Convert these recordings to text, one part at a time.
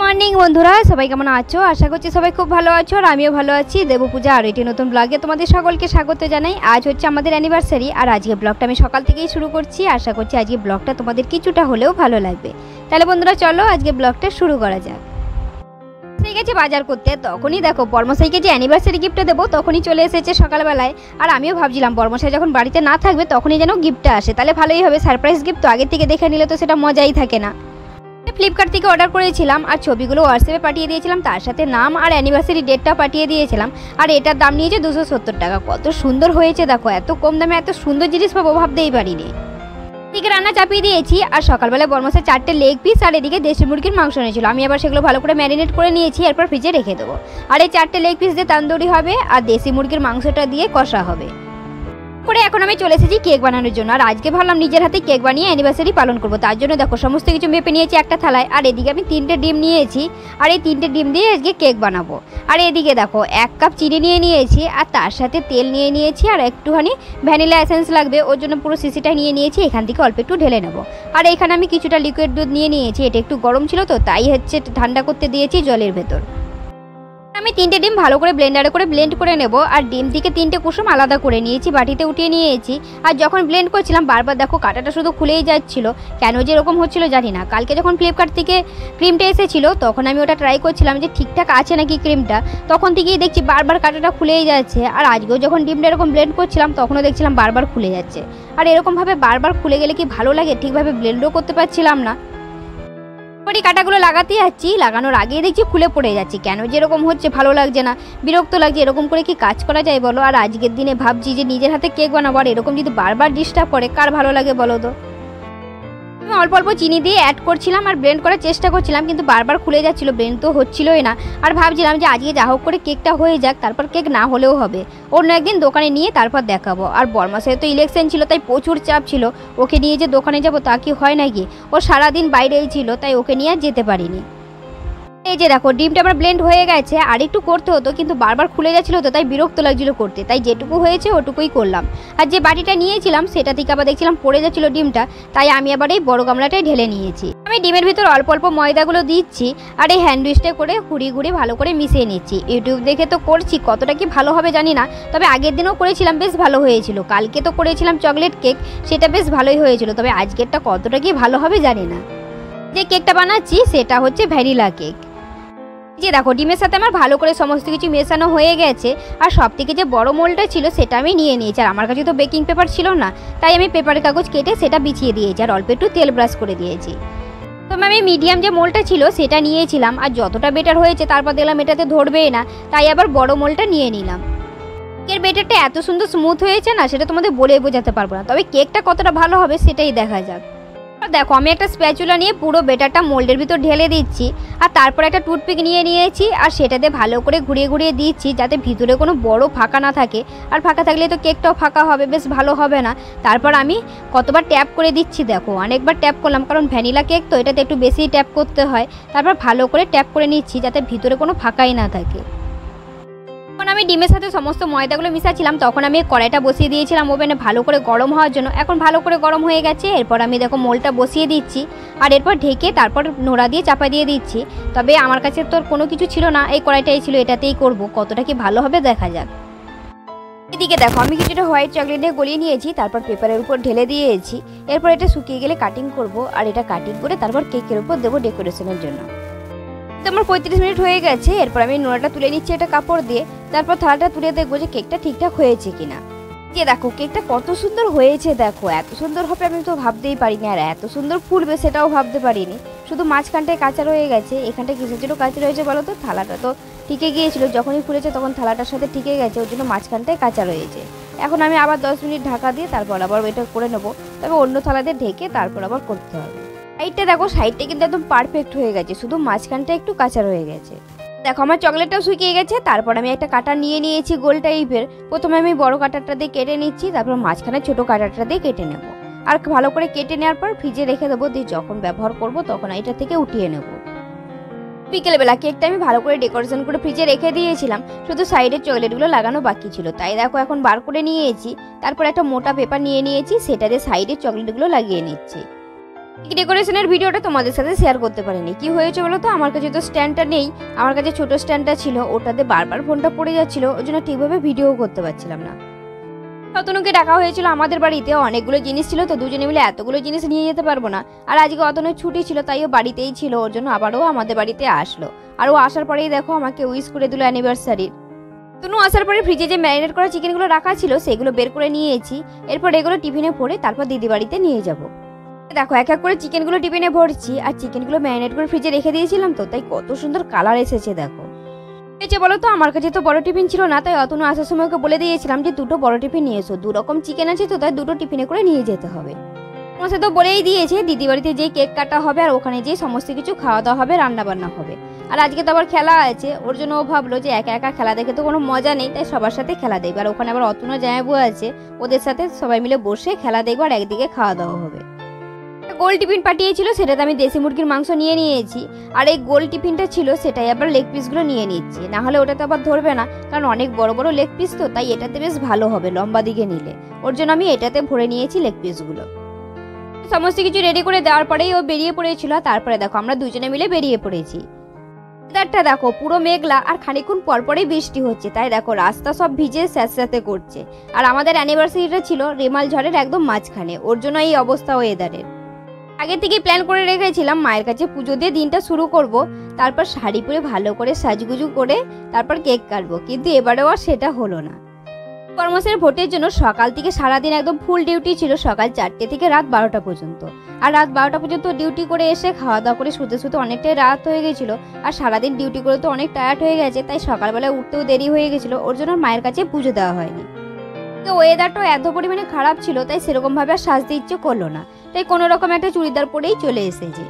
Morning বন্ধুরা, সবাই কেমন আছো? আশা করছি সবাই খুব ভালো আছো আর আমিও ভালো আছি। দেবপূজা আর এটি নতুন ব্লগে তোমাদের সকলকে স্বাগত জানাই। আজ হচ্ছে আমাদের অ্যানিভার্সারি আর আজকে ব্লগটা আমি সকাল থেকেই শুরু করছি। আশা করছি আজকে ব্লগটা তোমাদের কিছুটা হলেও ভালো লাগবে। তাহলে বন্ধুরা চলো আজকে ব্লগটা শুরু করা যাক। সেই গেছে বাজার করতে, তখনই দেখো বর্মশাইকে যে অ্যানিভার্সারি গিফটটা দেবো তখনই চলে এসেছে সকালবেলায়। আর আমিও ভাবছিলাম বর্মশাই যখন বাড়িতে না থাকবে তখনই যেন গিফটটা আসে, তাহলে ভালোই হবে। সারপ্রাইজ গিফট তো আগে থেকে দেখে নিলে তো সেটা মজাই থাকে না। ফ্লিপকার্ট থেকে অর্ডার করেছিলাম আর ছবিগুলো হোয়াটসঅ্যাপে পাঠিয়ে দিয়েছিলাম, তার সাথে নাম আর অ্যানিভার্সারি ডেটটা পাঠিয়ে দিয়েছিলাম। আর এটার দাম নিয়েছে 270 টাকা। কত সুন্দর হয়েছে দেখো, এত কম দামে এত সুন্দর জিনিস পাবো ভাবতেই পারিনি। এদিকে রান্না চাপিয়ে দিয়েছি আর সকালবেলা বর্মশাই 4টে লেগ পিস আর এদিকে দেশি মুরগির মাংস এনেছিল। আমি আবার সেগুলো ভালো করে ম্যারিনেট করে নিয়েছি, এরপর ফ্রিজে রেখে দেবো। আর এই 4টে লেগ পিস দিয়ে তান্দুরি হবে আর দেশি মুরগির মাংসটা দিয়ে কষা হবে। করে এখন আমি চলে এসেছি কেক বানানোর জন্য। আর আজকে ভাবলাম নিজের হাতে কেক বানিয়ে অ্যানিভার্সারি পালন করবো। তার জন্য দেখো সমস্ত কিছু মেপে নিয়েছি একটা থালায়। আর এদিকে আমি 3টে ডিম নিয়েছি আর এই 3টে ডিম দিয়ে আজকে কেক বানাবো। আর এদিকে দেখো 1 কাপ চিনি নিয়ে নিয়েছি আর তার সাথে তেল নিয়ে নিয়েছি আর একটুখানি ভ্যানিলা এসেন্স লাগবে, ওর জন্য পুরো শিশিটা নিয়ে নিয়েছি। এখান থেকে অল্প একটু ঢেলে নেবো। আর এখানে আমি কিছুটা লিকুইড দুধ নিয়ে নিয়েছি, এটা একটু গরম ছিল তো তাই হচ্ছে ঠান্ডা করতে দিয়েছি জলের ভেতর। আমি 3টে ডিম ভালো করে ব্লেন্ডারে করে ব্লেন্ড করে নেব। আর ডিম থেকে 3টে কুসুম আলাদা করে নিয়েছি, বাটিতে উঠিয়ে নিয়েছি। আর যখন ব্লেন্ড করছিলাম বারবার দেখো কাঁটাটা শুধু খুলেই যাচ্ছিল, কেন যে এরকম হচ্ছিল জানি না। কালকে যখন ফ্লিপকার্ট থেকে ক্রিমটা এসেছিলো তখন আমি ওটা ট্রাই করছিলাম যে ঠিকঠাক আছে নাকি ক্রিমটা, তখন থেকেই দেখছি বারবার কাঁটাটা খুলেই যাচ্ছে। আর আজকেও যখন ডিমটা এরকম ব্লেন্ড করছিলাম তখনও দেখছিলাম বারবার খুলে যাচ্ছে। আর এরকমভাবে বারবার খুলে গেলে কি ভালো লাগে, ঠিকভাবে ব্লেন্ডও করতে পারছিলাম না। কাঁটাগুলো লাগাতে যাচ্ছি, লাগানোর আগেই দেখছি খুলে পড়ে যাচ্ছে। কেন যে এরকম হচ্ছে ভালো লাগছে না, বিরক্ত লাগছে। এরকম করে কি কাজ করা যায় বলো? আর আজকের দিনে ভাবছি যে নিজের হাতে কেক বানাবো, আর এরকম যদি বারবার ডিস্টার্ব করে কার ভালো লাগে বলো তো? আমি অল্প অল্প চিনি দিয়ে অ্যাড করছিলাম আর ব্লেন্ড করার চেষ্টা করছিলাম, কিন্তু বারবার খুলে যাচ্ছিলো, ব্লেন্ড তো হচ্ছিলোই না। আর ভাবছিলাম যে আজকে যা হোক করে কেকটা হয়ে যাক, তারপর কেক না হলেও হবে, অন্য একদিন দোকানে নিয়ে তারপর দেখাবো। আর বর্মশাই তো ইলেকশন ছিল তাই প্রচুর চাপ ছিল, ওকে নিয়ে যে দোকানে যাবো তা কি হয় নাকি? ও সারাদিন বাইরেই ছিল তাই ওকে নিয়ে আর যেতে পারিনি। এই যে দেখো ডিমটা আমার ব্লেন্ড হয়ে গেছে, আর একটু করতে হতো কিন্তু বারবার খুলে যাচ্ছিলো তো তাই বিরক্ত লাগছিল করতে, তাই যেটুকু হয়েছে ওটুকুই করলাম। আর যে বাটিটা নিয়েছিলাম সেটা থেকে আবার দেখছিলাম পড়ে যাচ্ছিলো ডিমটা, তাই আমি আবার এই বড় গামলাটাই ঢেলে নিয়েছি। আমি ডিমের ভিতর অল্প অল্প ময়দাগুলো দিচ্ছি আর এই হ্যান্ডউইচটা করে ঘুরিয়ে ঘুরিয়ে ভালো করে মিশিয়ে নিচ্ছি। ইউটিউব দেখে তো করছি, কতটা কি ভালো হবে জানি না, তবে আগের দিনও করেছিলাম বেশ ভালো হয়েছিল। কালকে তো করেছিলাম চকলেট কেক, সেটা বেশ ভালোই হয়েছিল, তবে আজকেরটা কতটা কি ভালো হবে জানি না। যে কেকটা বানাচ্ছি সেটা হচ্ছে ভ্যানিলা কেক। যে দেখো ডিমের সাথে আমার ভালো করে সমস্ত কিছু মেশানো হয়ে গেছে। আর সব থেকে যে বড় মোলটা ছিল সেটা আমি নিয়ে নিয়েছি। আর আমার কাছে তো বেকিং পেপার ছিল না, তাই আমি পেপারের কাগজ কেটে সেটা বিছিয়ে দিয়েছি আর অল্প একটু তেল ব্রাশ করে দিয়েছি। তবে আমি মিডিয়াম যে মোলটা ছিল সেটা নিয়েছিলাম, আর যতটা বেটার হয়েছে তারপর দেখলাম এটাতে ধরবেই না, তাই আবার বড় মোলটা নিয়ে নিলাম। কেকের বেটারটা এত সুন্দর স্মুথ হয়েছে না, সেটা তোমাদের বলে বোঝাতে পারবো না, তবে কেকটা কতটা ভালো হবে সেটাই দেখা যাক। দেখো আমি একটা স্প্যাচুলা নিয়ে পুরো বেটারটা মোল্ডের ভিতর ঢেলে দিচ্ছি। আর তারপর একটা টুথপিক নিয়ে নিয়েছি আর সেটাতে ভালো করে ঘুরিয়ে ঘুরিয়ে দিচ্ছি যাতে ভিতরে কোনো বড় ফাঁকা না থাকে। আর ফাঁকা থাকলে তো কেকটাও ফাঁকা হবে, বেশ ভালো হবে না। তারপর আমি কতবার ট্যাপ করে দিচ্ছি দেখো, অনেকবার ট্যাপ করলাম, কারণ ভ্যানিলা কেক তো এটাতে একটু বেশি ট্যাপ করতে হয়। তারপর ভালো করে ট্যাপ করে নিচ্ছি যাতে ভিতরে কোনো ফাঁকাই না থাকে। যখন আমি ডিমের সাথে সমস্ত ময়দাগুলো মিশাচ্ছিলাম তখন আমি কড়াইটা বসিয়ে দিয়েছিলাম ওভেনে ভালো করে গরম হওয়ার জন্য। এখন ভালো করে গরম হয়ে গেছে, এরপর আমি দেখো মোলটা বসিয়ে দিচ্ছি আর এরপর ঢেকে তারপর নোড়া দিয়ে চাপা দিয়ে দিচ্ছি। তবে আমার কাছে তোর কোনো কিছু ছিল না, এই কড়াইটাই ছিল, এটাতেই করব, কতটা কি ভালো হবে দেখা যাক। এদিকে দেখো আমি কিছুটা হোয়াইট চকলেট দিয়ে গলিয়ে নিয়েছি, তারপর পেপারের উপর ঢেলে দিয়েছি। এরপর এটা শুকিয়ে গেলে কাটিং করব আর এটা কাটিং করে তারপর কেকের উপর দেবো ডেকোরেশনের জন্য। আমার 35 মিনিট হয়ে গেছে, এরপর আমি নোড়াটা তুলে নিচ্ছি একটা কাপড় দিয়ে, তারপর থালাটা তুলে দেখবো যে কেকটা ঠিকঠাক হয়েছে কিনা। যে দেখো কেকটা কত সুন্দর হয়েছে, দেখো এত সুন্দর হবে আমি তো ভাবতেই পারিনি, আর এত সুন্দর ফুলবে সেটাও ভাবতে পারিনি। শুধু মাঝখানটায় কাঁচা রয়ে গেছে, এখানটা কিসের জন্য কাঁচা রয়েছে বলো তো? থালাটা তো টিকে গিয়েছিল, যখনই ফুলেছে তখন থালাটার সাথে টিকে গেছে, ওর জন্য মাঝখানটায় কাঁচা রয়েছে। এখন আমি আবার 10 মিনিট ঢাকা দিয়ে তারপর আবার এটা করে নেবো, তবে অন্য থালাতে ঢেকে তারপর আবার করতে হবে। সাইডটা দেখো, সাইডটা কিন্তু একদম পারফেক্ট হয়ে গেছে, শুধু মাঝখানটা একটু কাঁচা রয়ে গেছে। দেখো আমার চকলেটটাও শুকিয়ে গেছে, তারপর আমি একটা কাটার নিয়ে নিয়েছি গোল টাইপের। প্রথমে আমি বড় কাটারটা দিয়ে কেটে নিচ্ছি, তারপর মাঝখানে ছোট কাটারটা দিয়ে কেটে নেব। আর ভালো করে কেটে নেওয়ার পর ফ্রিজে রেখে দেবো, দিয়ে যখন ব্যবহার করব তখন এটা থেকে উঠিয়ে নেব। বিকেলবেলা কেকটা আমি ভালো করে ডেকোরেশন করে ফ্রিজে রেখে দিয়েছিলাম, শুধু সাইডের চকলেটগুলো লাগানো বাকি ছিল, তাই দেখো এখন বার করে নিয়েছি। তারপর একটা মোটা পেপার নিয়ে নিয়েছি, সেটা দিয়ে সাইডের চকলেটগুলো লাগিয়ে নিচ্ছি। ডেকোরেশনের ভিডিওটা তোমাদের সাথে শেয়ার করতে পারিনি। কি হয়েছে বলো তো, আমার কাছে তো স্ট্যান্ডটা নেই, আমার কাছে ছোট স্ট্যান্ডটা ছিল, ওটাতে বারবার ফোনটা পড়ে যাচ্ছিল, ওই জন্য ঠিকভাবে ভিডিও করতে পারছিলাম না। অতনুকে ডাকা হয়েছিল আমাদের বাড়িতে, অনেকগুলো জিনিস ছিল তো দুজনে মিলে এতগুলো জিনিস নিয়ে যেতে পারবো না। আর আজকে অতনুর ছুটি ছিল, তাই ও বাড়িতেই ছিল, ওর জন্য আবারও আমাদের বাড়িতে আসলো। আর ও আসার পরেই দেখো আমাকে উইশ করে দিল অ্যানিভার্সারির। তনু আসার পরে ফ্রিজে যে ম্যারিনেট করা চিকেনগুলো রাখা ছিল সেগুলো বের করে নিয়েছি, এরপর এগুলো টিফিনে ভরে তারপর দিদি বাড়িতে নিয়ে যাব। দেখো এক এক করে চিকেনগুলো টিফিনে ভরছি, আর চিকেনগুলো ম্যারিনেট করে ফ্রিজে রেখে দিয়েছিলাম তো, তাই কত সুন্দর কালার এসেছে দেখো। এসে বলো তো, আমার কাছে তো বড় টিফিন ছিল না, তাই অতনু আসার সময় ওকে বলে দিয়েছিলাম যে দুটো বড় টিফিন নিয়ে এসো, 2 রকম চিকেন আছে তো, তাই দুটো টিফিনে করে নিয়ে যেতে হবে। আমার সাথে তো বলেই দিয়েছে দিদি বাড়িতে যেই কেক কাটা হবে আর ওখানে যেই সমস্ত কিছু খাওয়া দাওয়া হবে, রান্না বান্না হবে। আর আজকে তো আবার খেলা আছে, ওর জন্য ও ভাবলো যে একা একা খেলা দেখে তো কোনো মজা নেই, তাই সবার সাথে খেলা দেখবে। আর ওখানে আবার অতনু জামাইবু আছে, ওদের সাথে সবাই মিলে বসে খেলা দেখবো আর একদিকে খাওয়া দাওয়া হবে। গোল টিফিন পাঠিয়েছিল, সেটাতে আমি দেশি মুরগির মাংস নিয়ে নিয়েছি, আর এই গোল টিফিনটা ছিল সেটাই আবার লেগ পিসগুলো নিয়ে নিচ্ছি, না হলে ওটাতে আবার ধরবে না, কারণ অনেক বড় বড় লেগ পিস তো, তাই এটাতে বেশ ভালো হবে লম্বা দিকে নিলে, ওর জন্য আমি এটাতে ভরে নিয়েছি লেগ পিসগুলো। সমস্ত কিছু রেডি করে দেওয়ার পরেই ও বেরিয়ে পড়েছিল, তারপরে দেখো আমরা দুজনে মিলে বেরিয়ে পড়েছি। ওয়েদারটা দেখো পুরো মেঘলা, আর খানিকক্ষণ পরপরই বৃষ্টি হচ্ছে, তাই দেখো রাস্তা সব ভিজে স্যাঁতস্যাঁতে করছে। আর আমাদের অ্যানিভার্সারিটা ছিল রেমাল ঝড়ের একদম মাঝখানে, ওর জন্য এই অবস্থা ওয়েদারের। আগে থেকে প্ল্যান করে রেখেছিলাম মায়ের কাছে পুজো দিয়ে দিনটা শুরু করব, তারপর শাড়ি পরে ভালো করে সাজগুজু করে তারপর কেক কাটবো, কিন্তু এবারেও আর সেটা হলো না। কর্মসের ভোটের জন্য সকাল থেকে সারাদিন একদম ফুল ডিউটি ছিল, সকাল 4টে থেকে রাত 12টা পর্যন্ত। আর রাত 12টা পর্যন্ত ডিউটি করে এসে খাওয়া দাওয়া করে শুতে শুতে অনেকটাই রাত হয়ে গেছিল, আর সারাদিন ডিউটি করে তো অনেক টায়ার্ড হয়ে গেছে, তাই সকালবেলা উঠতেও দেরি হয়ে গেছিল, ওর জন্য মায়ের কাছে পুজো দেওয়া হয়নি। ওয়েদারটাও এত পরিমাণে খারাপ ছিল, তাই সেরকম ভাবে আর সাজতে ইচ্ছে করলো না, তাই কোনো রকম একটা চুড়িদার পরেই চলে এসেছি।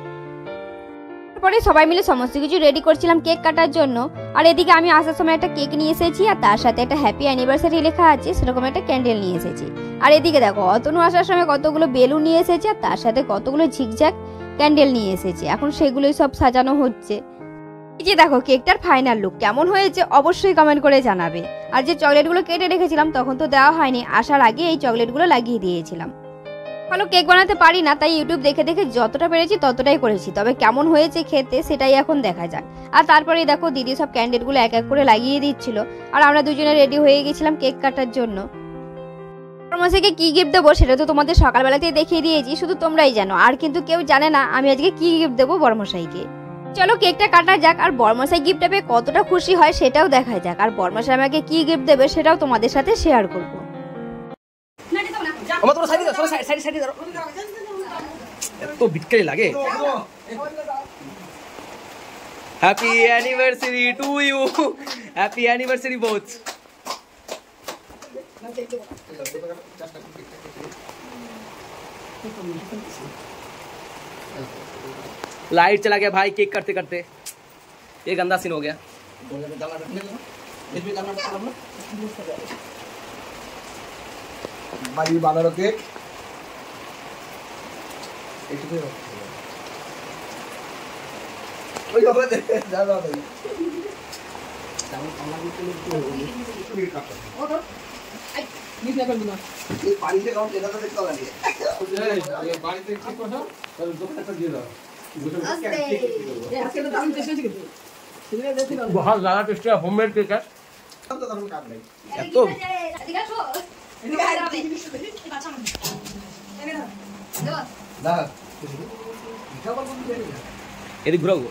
তারপরে সবাই মিলে সমস্ত কিছু রেডি করছিলাম কেক কাটার জন্য। আর এদিকে আমি আসার সময় একটা কেক নিয়ে এসেছি, আর তার সাথে একটা হ্যাপি অ্যানিভার্সারি লেখা আছে সেরকম একটা ক্যান্ডেল নিয়ে এসেছি। আর এদিকে দেখো অতনু আসার সময় কতগুলো বেলুন নিয়ে এসেছে, আর তার সাথে কতগুলো ঝিকঝাক ক্যান্ডেল নিয়ে এসেছে, এখন সেগুলোই সব সাজানো হচ্ছে। এই যে দেখো কেকটার ফাইনাল লুক কেমন হয়েছে অবশ্যই কমেন্ট করে জানাবে। আর যে চকলেটগুলো কেটে রেখেছিলাম তখন তো দেওয়া হয়নি, আসার আগে এই চকলেটগুলো লাগিয়ে দিয়েছিলাম। ভালো কেক বানাতে পারি না, তাই ইউটিউব দেখে দেখে যতটা পেরেছি ততটাই করেছি, তবে কেমন হয়েছে খেতে সেটাই এখন দেখা যাক। আর তারপরে দেখো দিদি সব ক্যান্ডেলগুলো এক এক করে লাগিয়ে দিচ্ছিল, আর আমরা দুজনে রেডি হয়ে গেছিলাম কেক কাটার জন্য। বড়মশাইকে কি গিফট দেবো সেটা তো তোমাদের সকালবেলাতেই দেখিয়ে দিয়েছি, শুধু তোমরাই জানো, আর কিন্তু কেউ জানে না আমি আজকে কি গিফট দেবো বড়মশাইকে। চলো কেকটা কাটা যাক, আর বড়মশাই গিফটটা পেয়ে কতটা খুশি হয় সেটাও দেখা যাক, আর বড়মশাই আমাকে কি গিফট দেবে সেটাও তোমাদের সাথে শেয়ার করবো। লাগে happy anniversary to you, happy anniversary both. Light चला गया भाई केक करते करते, ये गंदा सीन हो गया। भाई बानानो केक बहुत ज्यादा टेस्टी है, होममेड केक है। तो এদিক ঘুরাও গো।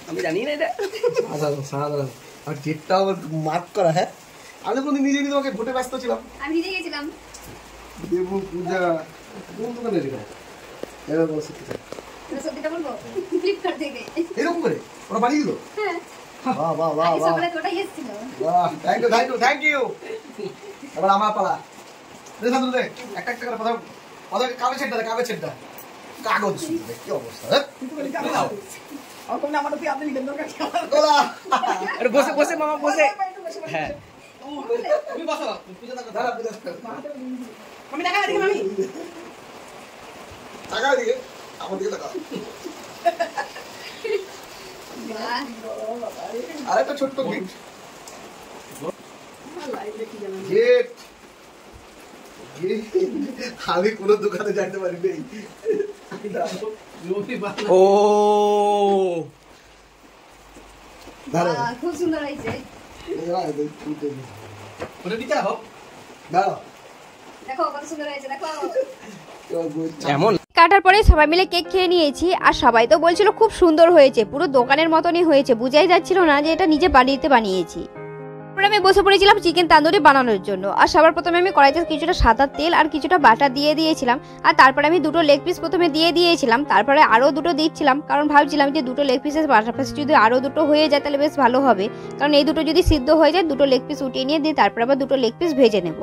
আমি জানি না এটা সাধারণ আর কেকটাও মার্ক করা। হ্যাঁ আমি কোনদিন নিজে নিজে তোমাকে ভোটে ব্যস্ত ছিলাম, আমি নিজে গেছিলাম দেবু পূজা কোন দোকানে রেখে এরকম সত্যিটা বলবো ফ্লিপকার্ট থেকে এরকম করে ওরা বানিয়ে দিল। বাহ বাহ বাহ বাহ ওটাই এসেছিল। বাহ thank you thank you thank you. এবার আমার পালা, দে সাধু দে একটা একটা করে কথা কাগজ ছেড়টা, কাগজ ছেড়টা, কাগজ শুনতে কি অবস্থা। হ্যাঁ আর কোন আমারও তুই আপনি লিখেন দরকার গোলা। আরে বসে বসে মামা বসে। হ্যাঁ তুমি বসো, পূজা দাও, দাঁড়া পূজা দাও। আমি দেখা দিই মামি টাকা দিকে আমার দিকে তাকাও। আরেকটা ছোট্ট গিফট। আমি কোনো দোকানে যাইতে পারি নাই। ও খুব সুন্দর হয়েছে। দেখো কত সুন্দর হয়েছে, দেখো। এমন কাটার পরে সবাই মিলে কেক খেয়ে নিয়েছি, আর সবাই তো বলছিল খুব সুন্দর হয়েছে, পুরো দোকানের মতনই হয়েছে, বুঝাই যাচ্ছিল না যে এটা নিজে বাড়িতে বানিয়েছি। তারপরে আমি বসে পড়েছিলাম চিকেন তান্দুরি বানানোর জন্য। আর সবার প্রথমে আমি কড়াইতে কিছুটা সাদা তেল আর কিছুটা বাটার দিয়ে দিয়েছিলাম, আর তারপরে আমি দুটো লেগ পিস প্রথমে দিয়ে দিয়েছিলাম, তারপরে আরও দুটো দিচ্ছিলাম, কারণ ভাবছিলাম যে দুটো লেগ পিসের পাশাপাশি যদি আরও দুটো হয়ে যায় তাহলে বেশ ভালো হবে, কারণ এই দুটো যদি সিদ্ধ হয়ে যায় দুটো লেগ পিস উঠিয়ে নিয়ে দিয়ে তারপরে আবার দুটো লেগ পিস ভেজে নেব।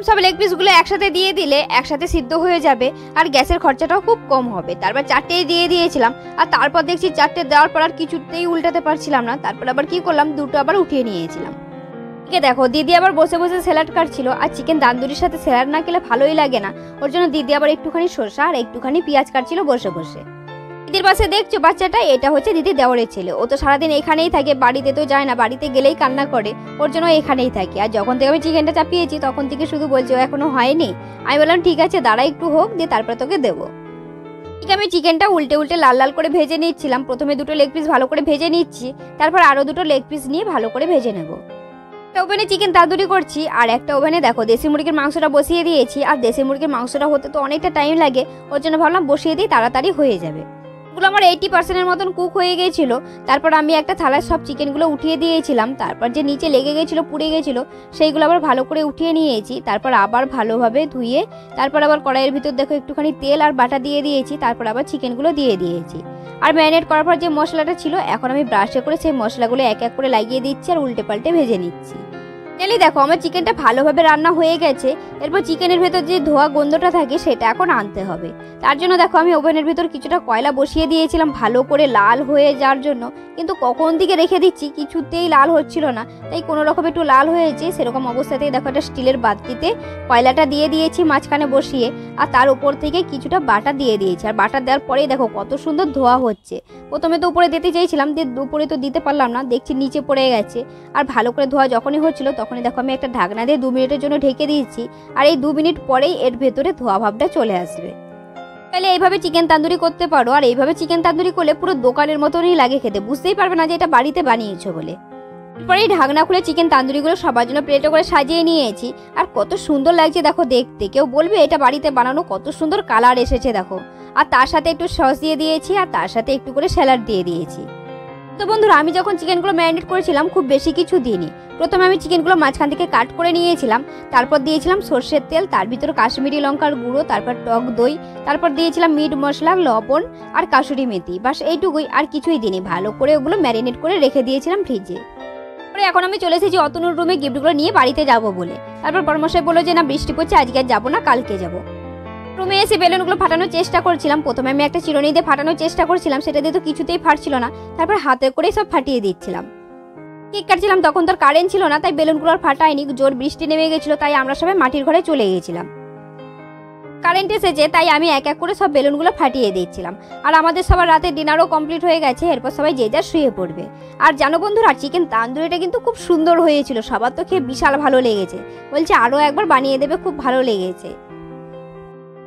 সব লেগ পিসগুলো একসাথে দিয়ে দিলে একসাথে সিদ্ধ হয়ে যাবে আর গ্যাসের খরচাটাও খুব কম হবে। তারপর চারটেই দিয়ে দিয়েছিলাম, আর তারপর দেখছি চারটে দেওয়ার পর আর কিছুতেই উল্টাতে পারছিলাম না, তারপর আবার কি করলাম, দুটো আবার উঠিয়ে নিয়েছিলাম। ঠিক দেখো দিদি আবার বসে বসে স্যালাড কাটছিল, আর চিকেন তান্দুরির সাথে স্যালাড না খেলে ভালোই লাগে না, ওর জন্য দিদি আবার একটুখানি শসা আর একটুখানি পেঁয়াজ কাটছিল বসে বসে। দিদির পাশে দেখছো বাচ্চাটা, এটা হচ্ছে দিদি দেওরের ছেলে। ও তো সারাদিন এখানেই থাকে, বাড়িতে তো যায় না, বাড়িতে গেলেই কান্না করে, ওর জন্য এখানেই থাকে। আর যখন থেকে আমি চিকেনটা চাপিয়েছি তখন থেকে শুধু বলছে ও এখনো হয়নি। আমি বললাম ঠিক আছে দাঁড়া একটু হোক, দিয়ে তারপরে তোকে দেবো। ঠিক আমি চিকেনটা উল্টে উল্টে লাল লাল করে ভেজে নিচ্ছিলাম। প্রথমে দুটো লেগ পিস ভালো করে ভেজে নিচ্ছি, তারপর আরও দুটো লেগ পিস নিয়ে ভালো করে ভেজে নেবো। একটা ওভেনে চিকেন তান্দুরি করছি, আর একটা ওভেনে দেখো দেশি মুরগির মাংসটা বসিয়ে দিয়েছি। আর দেশি মুরগির মাংসটা হতে তো অনেকটা টাইম লাগে, ওর জন্য ভাবলাম বসিয়ে দিই, তাড়াতাড়ি হয়ে যাবে। ওগুলো আমার 80% মতন কুক হয়ে গিয়েছিল। তারপর আমি একটা থালায় সব চিকেনগুলো উঠিয়ে দিয়েছিলাম, তারপর যে নিচে লেগে গেছিলো পুড়ে গেছিলো সেইগুলো আবার ভালো করে উঠিয়ে নিয়েছি। তারপর আবার ভালোভাবে ধুয়ে তারপর আবার কড়াইয়ের ভিতর দেখো একটুখানি তেল আর বাটা দিয়ে দিয়েছি, তারপর আবার চিকেনগুলো দিয়ে দিয়েছি। আর ম্যারিনেট করার পর যে মশলাটা ছিল এখন আমি ব্রাশে করে সেই মশলাগুলো এক এক করে লাগিয়ে দিচ্ছি আর উল্টে পাল্টে ভেজে নিচ্ছি। ফাইনালি দেখো আমার চিকেনটা ভালোভাবে রান্না হয়ে গেছে। এরপর চিকেনের ভেতর যে ধোয়া গন্ধটা থাকে সেটা এখন আনতে হবে। তার জন্য দেখো আমি ওভেনের ভিতর কিছুটা কয়লা বসিয়ে দিয়েছিলাম ভালো করে লাল হয়ে যাওয়ার জন্য, কিন্তু কখন দিকে রেখে দিচ্ছি কিছুতেই লাল হচ্ছিল না, তাই কোনো রকম একটু লাল হয়েছে। সেরকম অবস্থাতেই দেখো একটা স্টিলের বাটিতে কয়লাটা দিয়ে দিয়েছি মাঝখানে বসিয়ে, আর তার উপর থেকে কিছুটা বাটা দিয়ে দিয়েছি। আর বাটা দেওয়ার পরেই দেখো কত সুন্দর ধোয়া হচ্ছে। প্রথমে তো উপরে দিতে চাইছিলাম, দিয়ে উপরে তো দিতে পারলাম না, দেখছি নিচে পড়ে গেছে। আর ভালো করে ধোয়া যখনই হচ্ছিল তখনই দেখো আমি একটা ঢাকনা দিয়ে 2 মিনিটের জন্য ঢেকে দিয়েছি, আর এই 2 মিনিট পরেই এর ভেতরে ধোয়া ভাবটা চলে আসবে। তাহলে এইভাবে চিকেন তান্দুরি করতে পারো, আর এইভাবে চিকেন তান্দুরি করলে পুরো দোকানের মতনই লাগে খেতে, বুঝতেই পারবে না যে এটা বাড়িতে বানিয়েছো বলে। এরপরে এই ঢাকনা খুলে চিকেন তান্দুরিগুলো সবার জন্য প্লেটে করে সাজিয়ে নিয়েছি, আর কত সুন্দর লাগছে দেখো দেখতে, কেউ বলবে এটা বাড়িতে বানানো, কত সুন্দর কালার এসেছে দেখো। আর তার সাথে একটু সস দিয়ে দিয়েছি, আর তার সাথে একটু করে স্যালাড দিয়ে দিয়েছি। তো বন্ধুরা আমি যখন চিকেনগুলো ম্যারিনেট করেছিলাম খুব বেশি কিছু দিইনি। প্রথমে আমি চিকেনগুলো মাঝখান থেকে কাট করে নিয়েছিলাম, তারপর দিয়েছিলাম সর্ষের তেল, তার ভিতরে কাশ্মীরি লঙ্কার গুঁড়ো, তারপর টক দই, তারপর দিয়েছিলাম মিট মশলা, লবণ আর কাসুরি মেথি, বাস এইটুকুই, আর কিছুই দিইনি। ভালো করে ওগুলো ম্যারিনেট করে রেখে দিয়েছিলাম ফ্রিজে। পরে এখন আমি চলে এসেছি অতনুর রুমে গিফটগুলো নিয়ে বাড়িতে যাবো বলে। তারপর বড়মশাই বললো যে না বৃষ্টি পড়ছে আজকে আর যাবো না, কালকে যাবো। রুমে এসে বেলুনগুলো ফাটানোর চেষ্টা করছিলাম। প্রথমে আমি একটা চিরুনি দিয়ে ফাটানোর চেষ্টা করছিলাম, সেটা দিয়ে তো কিছুতেই ফাটছিল না, তারপর হাতে করে সব ফাটিয়ে দিচ্ছিলাম। কেক কাটছিলাম তখন তো কারেন্ট ছিল না, তাই বেলুনগুলো আর ফাটায়নি। জোর বৃষ্টি নেমে গেছিল, তাই আমরা সবাই মাটির ঘরে চলে গেছিলাম। কারেন্ট এসেছে তাই আমি এক এক করে সব বেলুনগুলো ফাটিয়ে দিচ্ছিলাম। আর আমাদের সবার রাতে ডিনারও কমপ্লিট হয়ে গেছে, এরপর সবাই যে যা শুয়ে পড়বে। আর জানো বন্ধুরা চিকেন তান্দুরিটা কিন্তু খুব সুন্দর হয়েছিল, সবার তো খেয়ে বিশাল ভালো লেগেছে, বলছে আরও একবার বানিয়ে দেবে, খুব ভালো লেগেছে।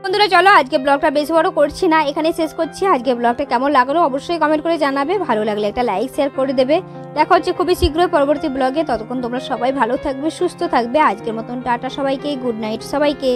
বন্ধুরা চলো আজকে ব্লগটা বেশি বড় করছি না, এখানে শেষ করছি। আজকে ব্লগটা কেমন লাগলো অবশ্যই কমেন্ট করে জানাবে, ভালো লাগলে একটা লাইক শেয়ার করে দেবে। দেখা হচ্ছে খুবই শীঘ্রই পরবর্তী ব্লগে, ততক্ষণ তোমরা সবাই ভালো থাকবে, সুস্থ থাকবে। আজকের মতন টাটা সবাইকে, গুড নাইট সবাইকে।